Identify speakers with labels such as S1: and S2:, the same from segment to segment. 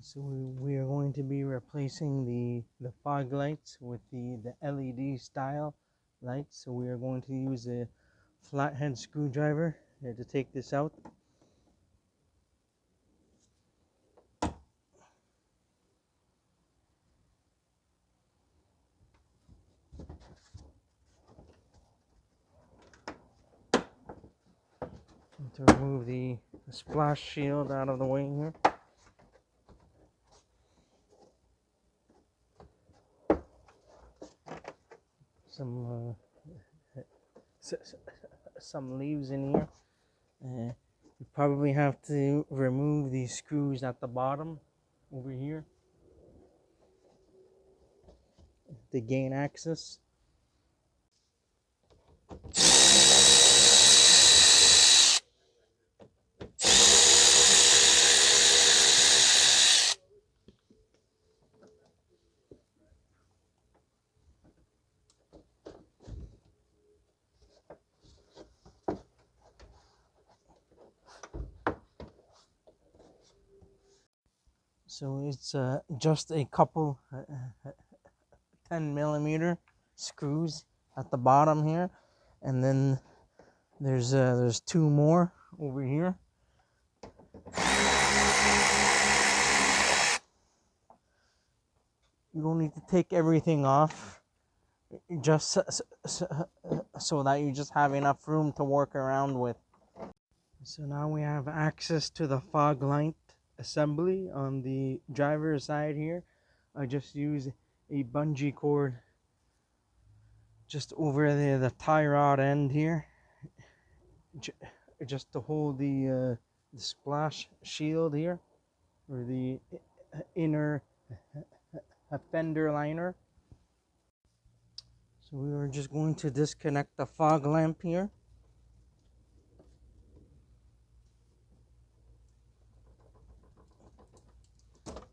S1: So we are going to be replacing the fog lights with the LED style lights. So we are going to use a flathead screwdriver to take this out. And to remove the splash shield out of the way here. Some leaves in here. You probably have to remove these screws at the bottom over here to gain access. So it's just a couple 10mm screws at the bottom here, and then there's two more over here. You don't need to take everything off, just so that you just have enough room to work around with. So now we have access to the fog light assembly on the driver's side here. I just use a bungee cord just over the tie rod end here, just to hold the splash shield here, or the inner fender liner. So we are just going to disconnect the fog lamp here.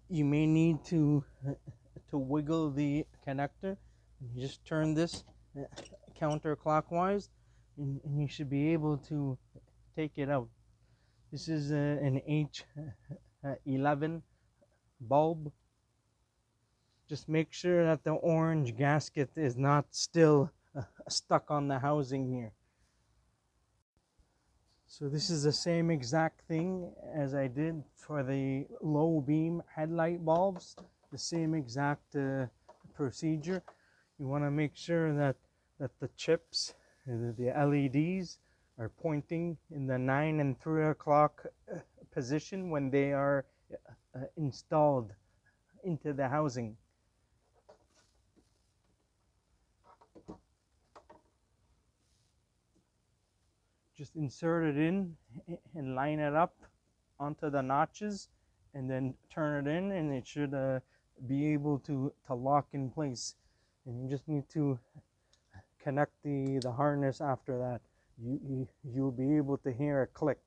S1: You may need to wiggle the connector. You just turn this counterclockwise, and you should be able to take it out. This is an H11 bulb. Just make sure that the orange gasket is not still stuck on the housing here. So this is the same exact thing as I did for the low beam headlight bulbs. The same exact procedure. You want to make sure that the chips, the LEDs, are pointing in the 9 and 3 o'clock position when they are installed into the housing. Just insert it in and line it up onto the notches, and then turn it in, and it should be able to lock in place. And you just need to connect the harness after that. You'll be able to hear a click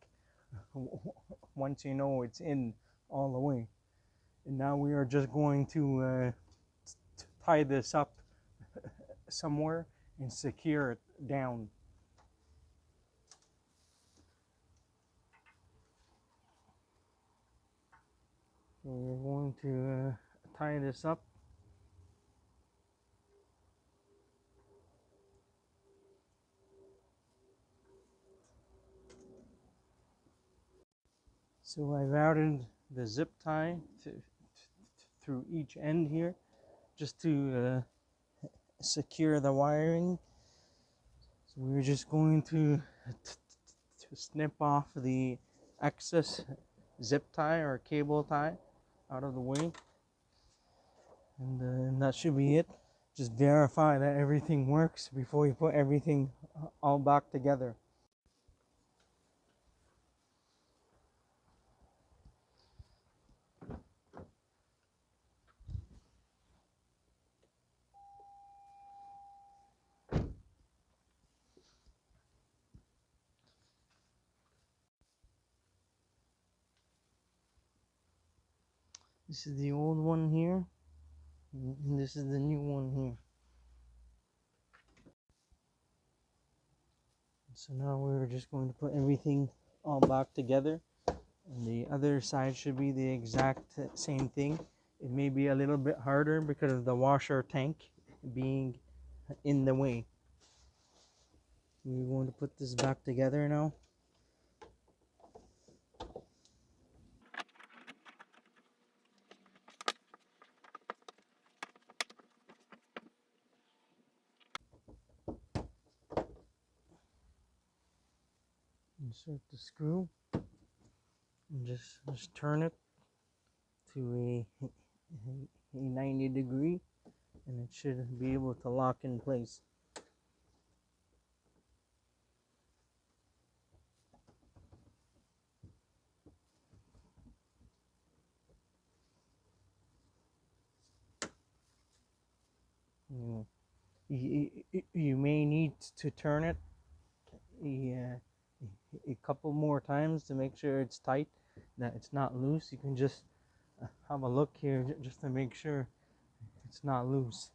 S1: once you know it's in all the way. And now we are just going to tie this up somewhere and secure it down. So we're going to tie this up. So I routed the zip tie through each end here, just to secure the wiring. So we're just going to snip off the excess zip tie or cable tie out of the way, and that should be it. Just verify that everything works before you put everything all back together. This is the old one here, and this is the new one here. So now we're just going to put everything all back together. And the other side should be the exact same thing. It may be a little bit harder because of the washer tank being in the way. We're going to put this back together now. Insert the screw and just turn it to a 90 degree, and it should be able to lock in place. You may need to turn it a, a couple more times to make sure it's tight, that it's not loose. You can just have a look here just to make sure it's not loose.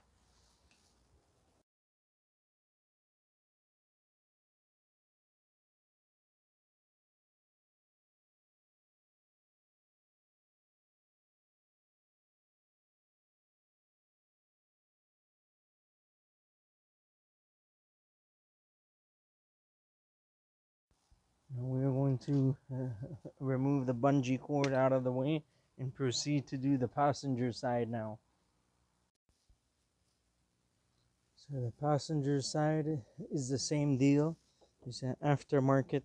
S1: Now we're going to remove the bungee cord out of the way and proceed to do the passenger side now. So the passenger side is the same deal. There's an aftermarket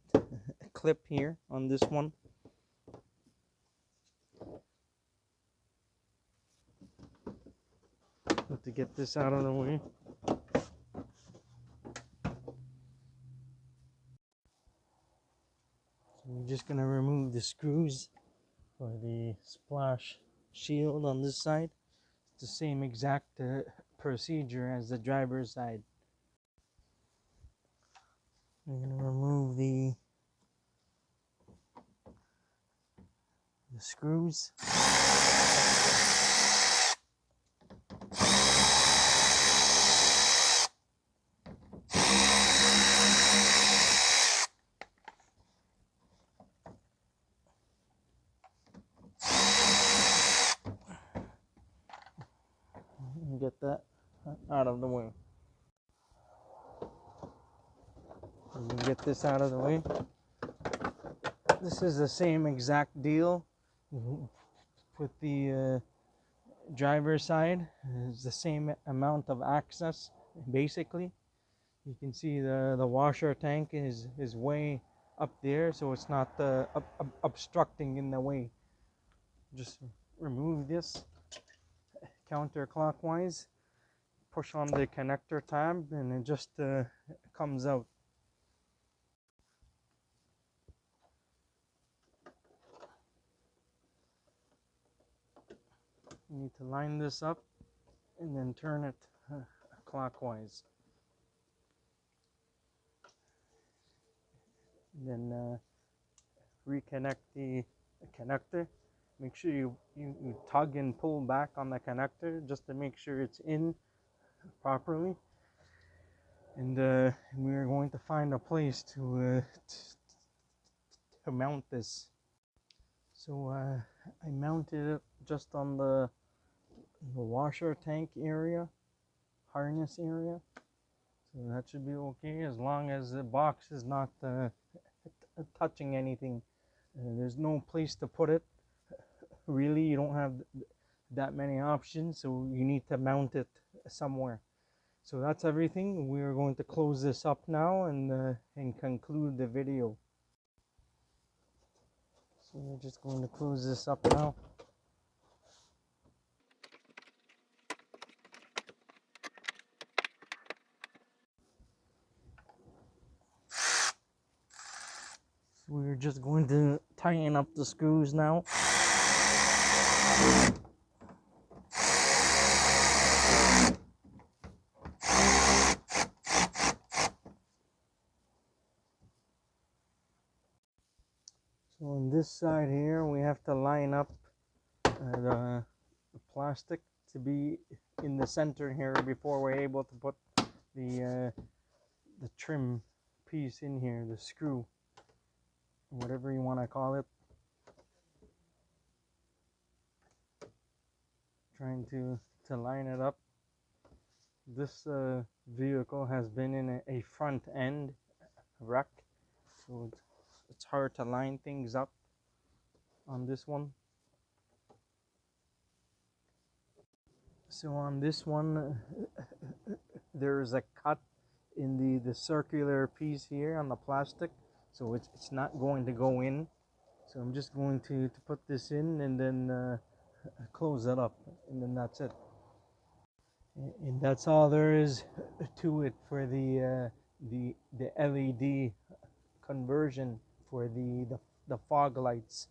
S1: clip here on this one. But to get this out of the way, so we're just going to remove the screws for the splash shield on this side. It's the same exact procedure as the driver's side. We're going to remove the screws. And get that out of the way. We can get this out of the way. This is the same exact deal with the driver's side. It's the same amount of access, basically. You can see the washer tank is way up there, so it's not obstructing in the way. Just remove this counterclockwise, push on the connector tab, and it just comes out. You need to line this up and then turn it clockwise. And then reconnect the connector. Make sure you tug and pull back on the connector just to make sure it's in properly. And we're going to find a place to mount this. So I mounted it just on the washer tank area, harness area. So that should be okay as long as the box is not touching anything. There's no place to put it. Really, you don't have that many options, so you need to mount it somewhere. So that's everything. We're going to close this up now and conclude the video. So we're just going to close this up now. So we're just going to tighten up the screws now. So on this side here, we have to line up the plastic to be in the center here before we're able to put the trim piece in here, the screw, whatever you want to call it. trying to line it up. This vehicle has been in a front end wreck, so it's hard to line things up on this one. So on this one, there's a cut in the circular piece here on the plastic, so it's not going to go in. So I'm just going to put this in and then close it up, and then that's it. And that's all there is to it for the LED conversion for the fog lights.